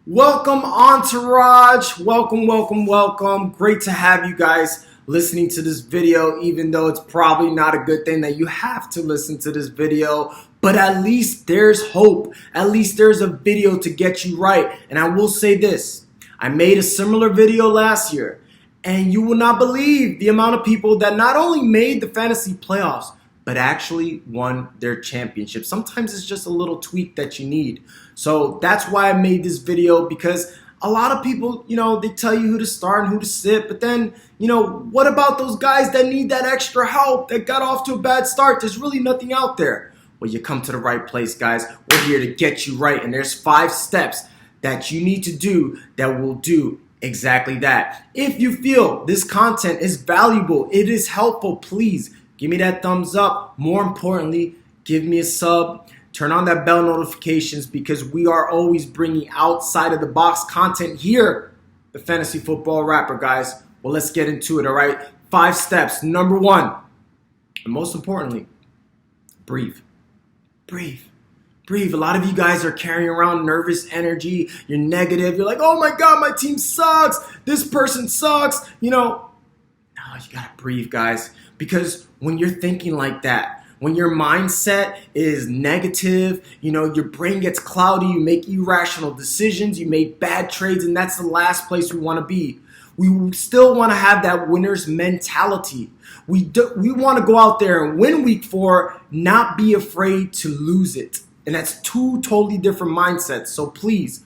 Welcome, Entourage. Welcome. Great to have you guys listening to this video, even though it's probably not a good thing that you have to listen to this video. But at least there's hope. At least there's a video to get you right. And I will say this. I made a similar video last year. And you will not believe the amount of people that not only made the fantasy playoffs, but actually won their championship. Sometimes it's just a little tweak that you need. So that's why I made this video, because a lot of people, they tell you who to start and who to sit. But then, what about those guys that need that extra help, that got off to a bad start? There's really nothing out there. Well, you come to the right place, guys. We're here to get you right. And there's 5 steps that you need to do that will do exactly that. If you feel this content is valuable, it is helpful, please give me that thumbs up. More importantly, give me a sub. Turn on that bell notifications, because we are always bringing outside of the box content here, the Fantasy Football Rapper, guys. Well, let's get into it, all right? 5 steps. Number 1, and most importantly, breathe. Breathe. Breathe. A lot of you guys are carrying around nervous energy. You're negative. You're like, oh my God, my team sucks. This person sucks. No, you gotta breathe, guys. Because when you're thinking like that, when your mindset is negative, your brain gets cloudy, you make irrational decisions, you make bad trades, and that's the last place we want to be. We still want to have that winner's mentality. We want to go out there and win week 4, not be afraid to lose it. And that's 2 totally different mindsets. So please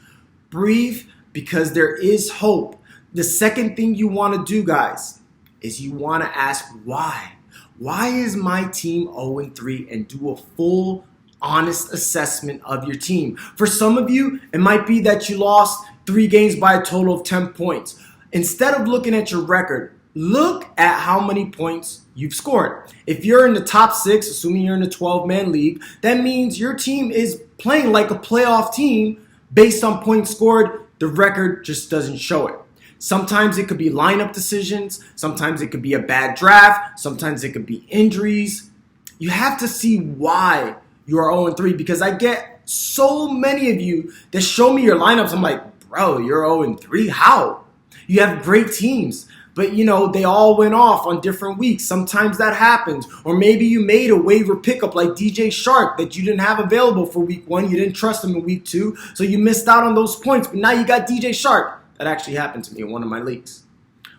breathe, because there is hope. The second thing you want to do, guys, is you want to ask why. Why is my team 0-3, and do a full, honest assessment of your team. For some of you, it might be that you lost 3 games by a total of 10 points. Instead of looking at your record, look at how many points you've scored. If you're in the top 6, assuming you're in a 12-man league, that means your team is playing like a playoff team based on points scored. The record just doesn't show it. Sometimes it could be lineup decisions. Sometimes it could be a bad draft. Sometimes it could be injuries. You have to see why you are 0-3, because I get so many of you that show me your lineups. I'm like, bro, you're 0-3? How? You have great teams, but they all went off on different weeks. Sometimes that happens. Or maybe you made a waiver pickup like DJ Shark that you didn't have available for week 1. You didn't trust him in week 2, so you missed out on those points. But now you got DJ Shark. That actually happened to me in one of my leagues.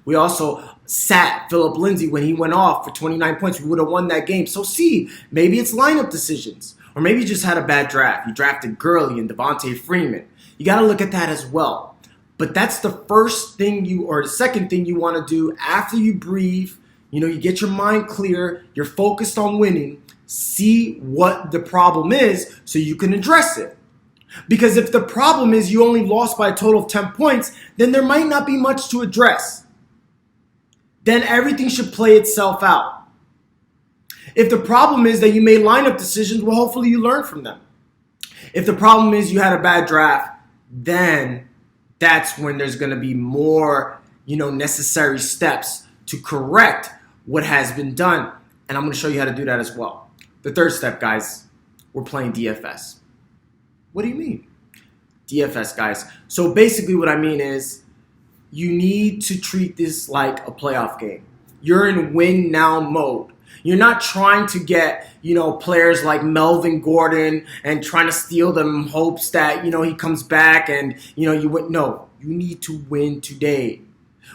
We also sat Philip Lindsay when he went off for 29 points. We would have won that game. So see, maybe it's lineup decisions. Or maybe you just had a bad draft. You drafted Gurley and Devontae Freeman. You got to look at that as well. But that's the first thing or the second thing you want to do after you breathe. You get your mind clear. You're focused on winning. See what the problem is so you can address it. Because if the problem is you only lost by a total of 10 points, then there might not be much to address. Then everything should play itself out. If the problem is that you made lineup decisions, well, hopefully you learn from them. If the problem is you had a bad draft, then that's when there's going to be more, necessary steps to correct what has been done. And I'm going to show you how to do that as well. The third step, guys, we're playing DFS. What do you mean? DFS, guys. So basically what I mean is you need to treat this like a playoff game. You're in win now mode. You're not trying to get, players like Melvin Gordon and trying to steal them in hopes that, he comes back and, you win. No, you need to win today,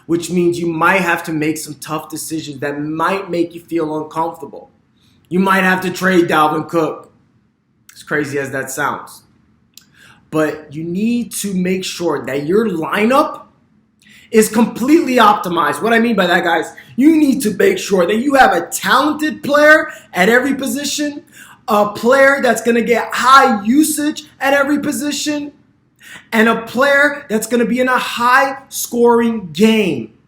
which means you might have to make some tough decisions that might make you feel uncomfortable. You might have to trade Dalvin Cook, as crazy as that sounds. But you need to make sure that your lineup is completely optimized. What I mean by that, guys, you need to make sure that you have a talented player at every position, a player that's going to get high usage at every position, and a player that's going to be in a high-scoring game.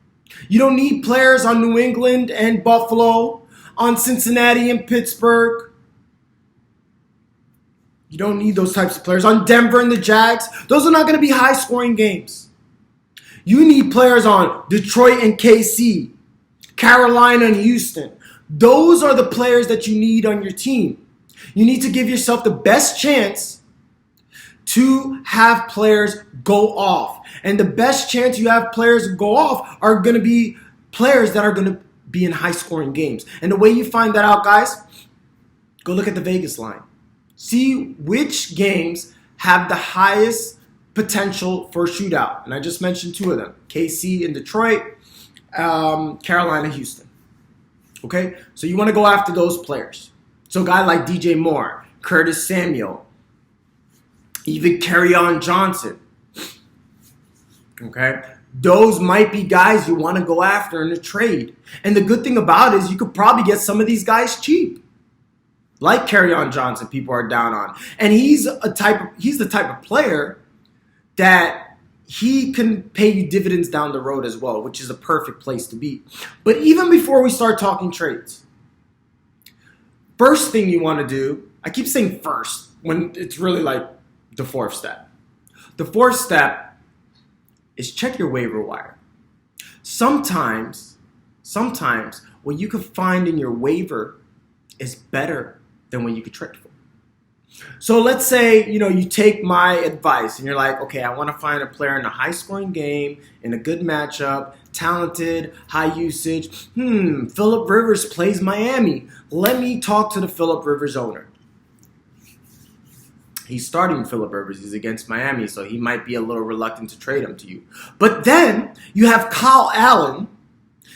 You don't need players on New England and Buffalo, on Cincinnati and Pittsburgh. You don't need those types of players. On Denver and the Jags, those are not going to be high-scoring games. You need players on Detroit and KC, Carolina and Houston. Those are the players that you need on your team. You need to give yourself the best chance to have players go off. And the best chance you have players go off are going to be players that are going to be in high-scoring games. And the way you find that out, guys, go look at the Vegas line. See which games have the highest potential for a shootout. And I just mentioned two of them, KC in Detroit, Carolina, Houston. Okay? So you want to go after those players. So a guy like DJ Moore, Curtis Samuel, even Kerryon Johnson. Okay? Those might be guys you want to go after in a trade. And the good thing about it is you could probably get some of these guys cheap. Like Kerryon Johnson, people are down on. And he's the type of player that he can pay you dividends down the road as well, which is a perfect place to be. But even before we start talking trades, first thing you want to do, I keep saying first, when it's really like the fourth step. The fourth step is check your waiver wire. Sometimes what you can find in your waiver is better than what you could trade for. So let's say, you take my advice and you're like, okay, I want to find a player in a high-scoring game, in a good matchup, talented, high usage. Phillip Rivers plays Miami. Let me talk to the Phillip Rivers owner. He's starting Phillip Rivers. He's against Miami, so he might be a little reluctant to trade him to you. But then you have Kyle Allen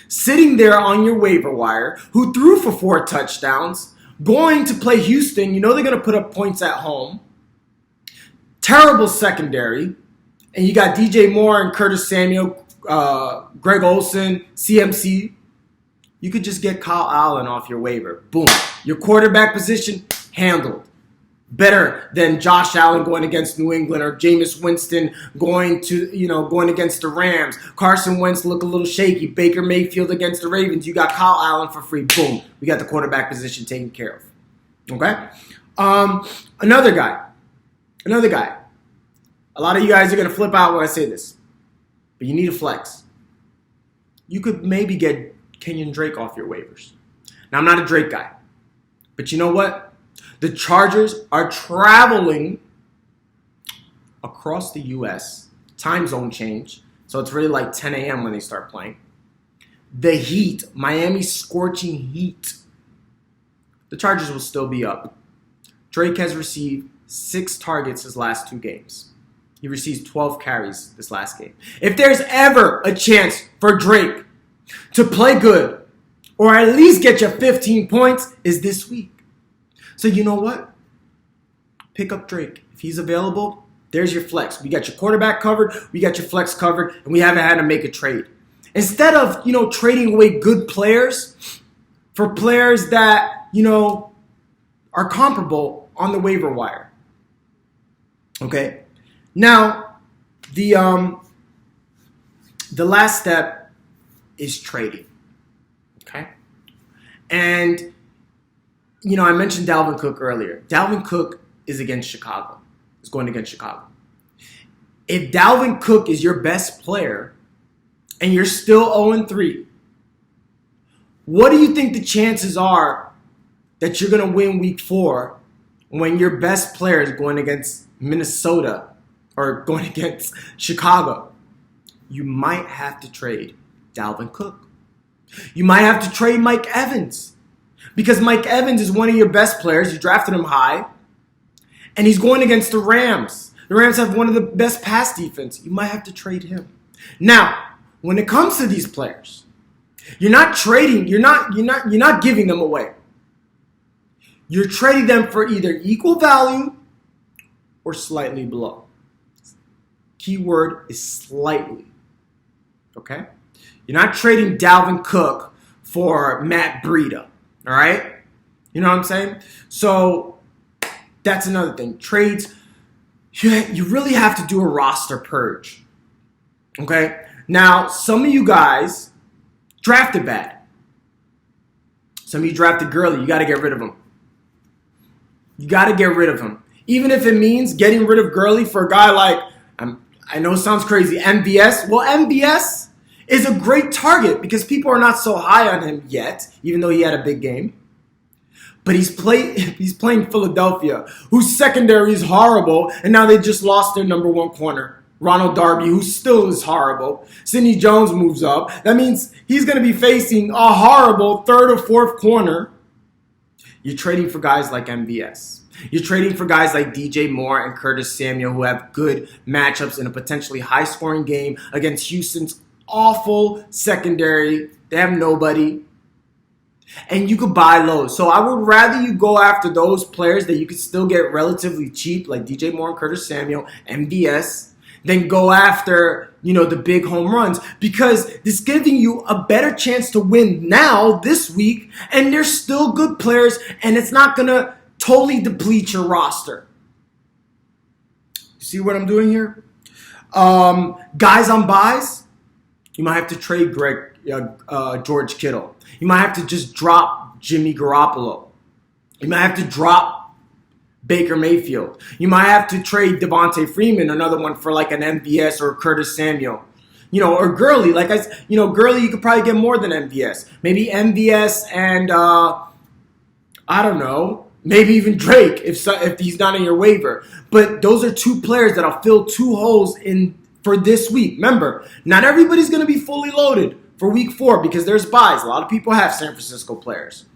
sitting there on your waiver wire who threw for 4 touchdowns, going to play Houston. They're going to put up points at home. Terrible secondary. And you got DJ Moore and Curtis Samuel, Greg Olsen, CMC. You could just get Kyle Allen off your waiver. Boom. Your quarterback position handled. Better than Josh Allen going against New England or Jameis Winston going against the Rams. Carson Wentz look a little shaky. Baker Mayfield against the Ravens. You got Kyle Allen for free. Boom. We got the quarterback position taken care of. Okay? Another guy. A lot of you guys are going to flip out when I say this. But you need a flex. You could maybe get Kenyon Drake off your waivers. Now, I'm not a Drake guy. But you know what? The Chargers are traveling across the U.S. Time zone change. So it's really like 10 a.m. when they start playing. The heat, Miami scorching heat. The Chargers will still be up. Drake has received 6 targets his last 2 games. He receives 12 carries this last game. If there's ever a chance for Drake to play good or at least get you 15 points, is this week. So you know what? Pick up Drake. If he's available, there's your flex. We got your quarterback covered. We got your flex covered. And we haven't had to make a trade. Instead of, trading away good players for players that, are comparable on the waiver wire. Okay? Now, the last step is trading. Okay? And I mentioned Dalvin Cook earlier. Dalvin Cook is against Chicago. Is going against Chicago. If Dalvin Cook is your best player and you're still 0-3, what do you think the chances are that you're going to win week 4 when your best player is going against Minnesota or going against Chicago? You might have to trade Dalvin Cook. You might have to trade Mike Evans. Because Mike Evans is one of your best players. You drafted him high. And he's going against the Rams. The Rams have one of the best pass defense. You might have to trade him. Now, when it comes to these players, you're not trading, you're not giving them away. You're trading them for either equal value or slightly below. Keyword is slightly. Okay? You're not trading Dalvin Cook for Matt Breida. All right? You know what I'm saying? So that's another thing. Trades, you really have to do a roster purge. Okay? Now, some of you guys drafted bad. Some of you drafted Gurley. You got to get rid of him. You got to get rid of him. Even if it means getting rid of Gurley for a guy like, I know it sounds crazy, MVS. Well, MVS is a great target because people are not so high on him yet, even though he had a big game. But he's playing Philadelphia, whose secondary is horrible, and now they just lost their number one corner, Ronald Darby, who still is horrible. Sidney Jones moves up. That means he's going to be facing a horrible third or fourth corner. You're trading for guys like MVS. You're trading for guys like DJ Moore and Curtis Samuel, who have good matchups in a potentially high-scoring game against Houston's awful secondary. They have nobody. And you could buy low. So I would rather you go after those players that you could still get relatively cheap, like DJ Moore and Curtis Samuel, MVS, than go after, the big home runs, because it's giving you a better chance to win now this week, and they're still good players, and it's not going to totally deplete your roster. See what I'm doing here? Guys on buys, you might have to trade George Kittle. You might have to just drop Jimmy Garoppolo. You might have to drop Baker Mayfield. You might have to trade Devontae Freeman, another one, for like an MVS or Curtis Samuel. Or Gurley. Gurley, you could probably get more than MVS. Maybe MVS and, I don't know, maybe even Drake if he's not in your waiver. But those are two players that'll fill two holes in for this week. Remember, not everybody's going to be fully loaded for week 4 because there's buys. A lot of people have San Francisco players.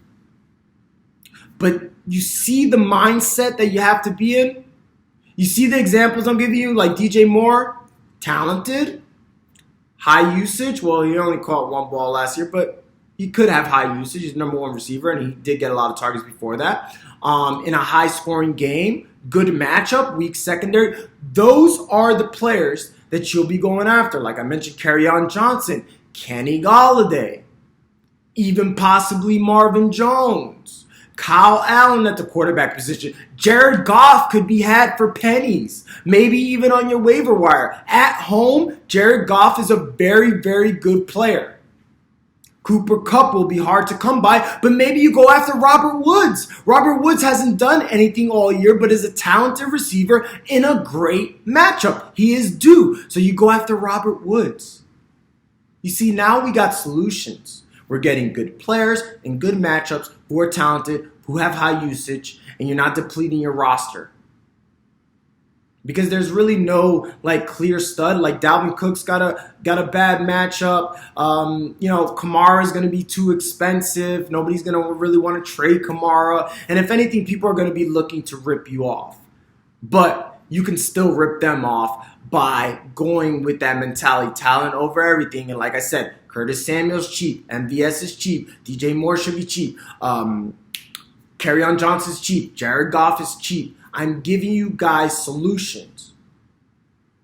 But you see the mindset that you have to be in? You see the examples I'm giving you, like DJ Moore, talented, high usage. Well, he only caught one ball last year, but he could have high usage. He's number one receiver, and he did get a lot of targets before that. In a high-scoring game, good matchup, weak secondary. Those are the players that you'll be going after. Like I mentioned, Kerryon Johnson, Kenny Golladay, even possibly Marvin Jones. Kyle Allen at the quarterback position. Jared Goff could be had for pennies. Maybe even on your waiver wire. At home, Jared Goff is a very, very good player. Cooper Kupp will be hard to come by, but maybe you go after Robert Woods. Robert Woods hasn't done anything all year, but is a talented receiver in a great matchup. He is due. So you go after Robert Woods. You see, now we got solutions. We're getting good players and good matchups who are talented, who have high usage, and you're not depleting your roster. Because there's really no clear stud. Like Dalvin Cook's got a bad matchup. Kamara is going to be too expensive. Nobody's going to really want to trade Kamara. And if anything, people are going to be looking to rip you off. But you can still rip them off by going with that mentality, talent over everything. And like I said, Curtis Samuel's cheap. MVS is cheap. DJ Moore should be cheap. Kerryon Johnson's cheap. Jared Goff is cheap. I'm giving you guys solutions.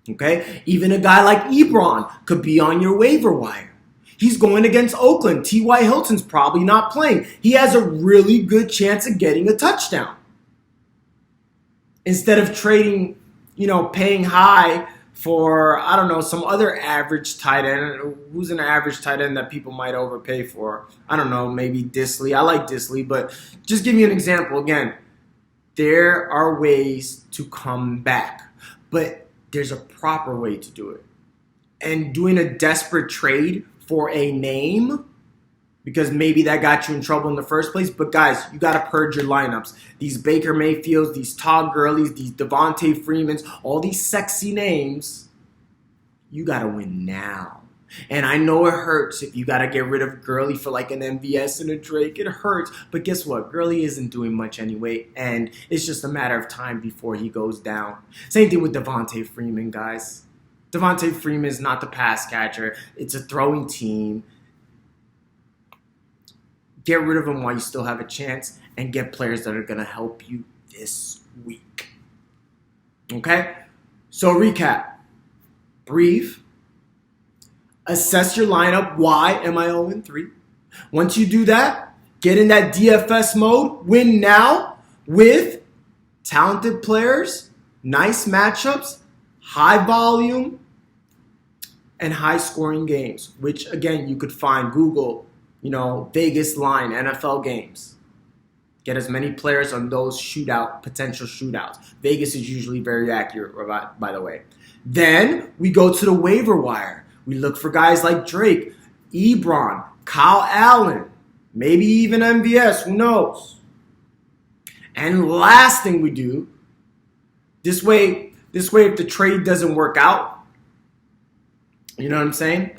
Okay? Even a guy like Ebron could be on your waiver wire. He's going against Oakland. T.Y. Hilton's probably not playing. He has a really good chance of getting a touchdown. Instead of trading, paying high for, I don't know, some other average tight end. Who's an average tight end that people might overpay for? I don't know, maybe Disley. I like Disley, but just give you an example. Again, there are ways to come back, but there's a proper way to do it. And doing a desperate trade for a name, because maybe that got you in trouble in the first place. But guys, you got to purge your lineups. These Baker Mayfields, these Todd Gurleys, these Devontae Freemans, all these sexy names, you got to win now. And I know it hurts if you got to get rid of Gurley for like an MVS and a Drake. It hurts. But guess what? Gurley isn't doing much anyway. And it's just a matter of time before he goes down. Same thing with Devontae Freeman, guys. Devontae Freeman is not the pass catcher. It's a throwing team. Get rid of him while you still have a chance and get players that are going to help you this week. Okay? So recap. Breathe. Assess your lineup. Why am I 0-3? Once you do that, get in that DFS mode. Win now with talented players, nice matchups, high volume, and high scoring games, which again, you could find Google, Vegas line, NFL games. Get as many players on those potential shootouts. Vegas is usually very accurate, by the way. Then we go to the waiver wire. We look for guys like Drake, Ebron, Kyle Allen, maybe even MVS, who knows? And last thing we do, this way if the trade doesn't work out, you know what I'm saying?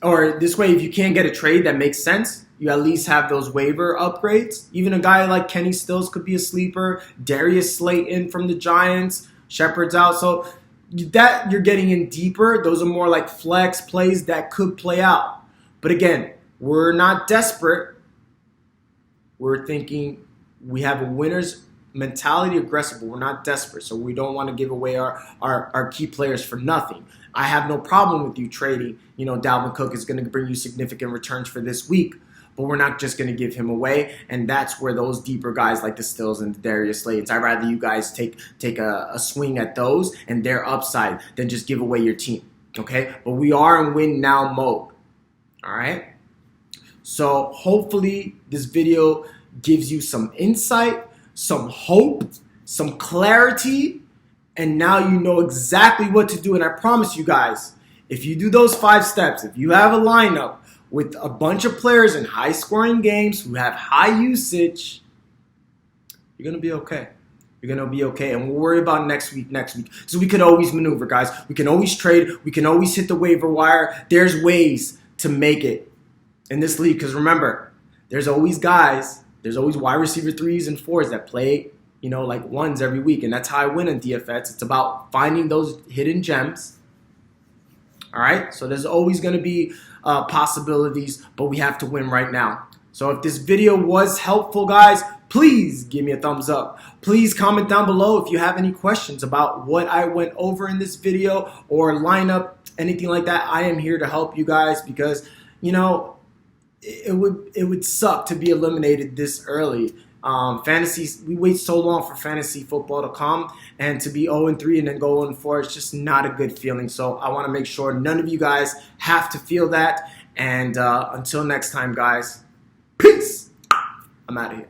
Or this way, if you can't get a trade that makes sense, you at least have those waiver upgrades. Even a guy like Kenny Stills could be a sleeper. Darius Slayton from the Giants. Shepard's out. So that you're getting in deeper. Those are more like flex plays that could play out. But again, we're not desperate. We're thinking we have a winner's mentality, aggressive, but we're not desperate. So we don't want to give away our key players for nothing. I have no problem with you trading. You know, Dalvin Cook is going to bring you significant returns for this week, but we're not just going to give him away. And that's where those deeper guys like the Stills and the Darius Slaytons, I'd rather you guys take a swing at those and their upside than just give away your team. Okay? But we are in win now mode. All right? So hopefully this video gives you some insight, some hope, some clarity, and now you know exactly what to do. And I promise you guys, if you do those 5 steps, if you have a lineup with a bunch of players in high-scoring games who have high usage, you're going to be okay. You're going to be okay. And we'll worry about next week. So we can always maneuver, guys. We can always trade. We can always hit the waiver wire. There's ways to make it in this league. Because remember, there's always guys, there's always wide receiver 3s and 4s that play, you know, like 1s every week. And that's how I win in DFS. It's about finding those hidden gems. All right? So there's always going to be possibilities, but we have to win right now. So if this video was helpful, guys, please give me a thumbs up. Please comment down below if you have any questions about what I went over in this video or lineup, anything like that. I am here to help you guys because, you know, it would suck to be eliminated this early. We wait so long for fantasy football to come, and to be 0-3 and then go 0-4, it's just not a good feeling. So I want to make sure none of you guys have to feel that. And until next time, guys, peace. I'm out of here.